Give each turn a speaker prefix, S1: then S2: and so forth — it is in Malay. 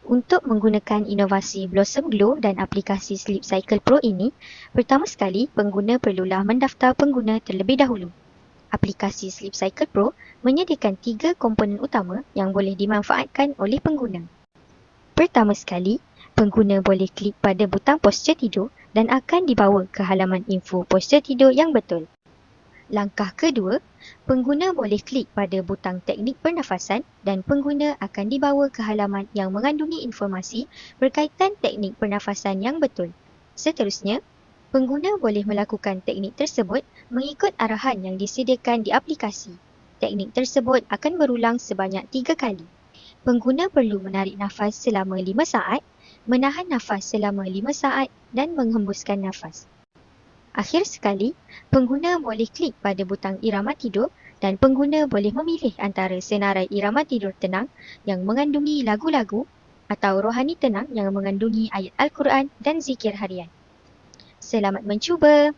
S1: Untuk menggunakan inovasi Blossom Glow dan aplikasi Sleep Cycle Pro ini, pertama sekali pengguna perlulah mendaftar pengguna terlebih dahulu. Aplikasi Sleep Cycle Pro menyediakan 3 komponen utama yang boleh dimanfaatkan oleh pengguna. Pertama sekali, pengguna boleh klik pada butang postur tidur dan akan dibawa ke halaman info postur tidur yang betul. Langkah kedua, pengguna boleh klik pada butang teknik pernafasan dan pengguna akan dibawa ke halaman yang mengandungi informasi berkaitan teknik pernafasan yang betul. Seterusnya, pengguna boleh melakukan teknik tersebut mengikut arahan yang disediakan di aplikasi. Teknik tersebut akan berulang sebanyak 3 kali. Pengguna perlu menarik nafas selama 5 saat, menahan nafas selama 5 saat dan menghembuskan nafas. Akhir sekali, pengguna boleh klik pada butang irama tidur dan pengguna boleh memilih antara senarai irama tidur tenang yang mengandungi lagu-lagu atau rohani tenang yang mengandungi ayat Al-Quran dan zikir harian. Selamat mencuba!